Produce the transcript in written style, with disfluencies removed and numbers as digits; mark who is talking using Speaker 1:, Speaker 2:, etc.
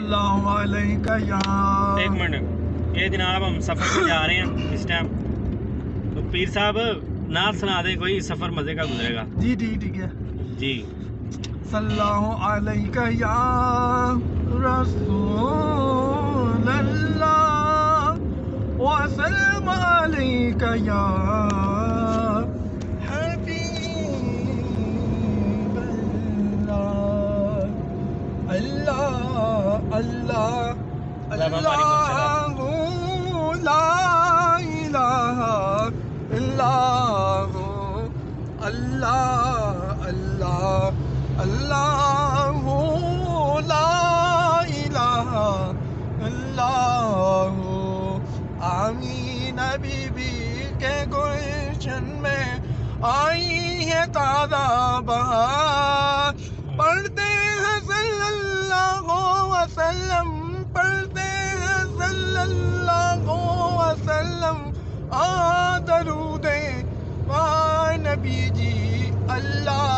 Speaker 1: اللہ علیہ یا
Speaker 2: ایک منٹ یہ جناب ہم سفر پہ جا رہے ہیں اس ٹائم تو پیر صاحب نعت سنا دیں کوئی سفر مزے کا گزرے گا
Speaker 1: جی ٹھیک ہے
Speaker 2: جی
Speaker 1: صلی اللہ علیہ یا رسول اللہ وسلم علیہ یا اللہ اللہ اللہ لا الہ الا اللہ اللہ اللہ لا الہ الا آمین بی بی کے گلشن میں آئی ہے تازہ بہار پڑھتے ہیں صلی اللہ وسلم پڑھتے ہیں صلی اللہ وسلم درود نبی جی اللہ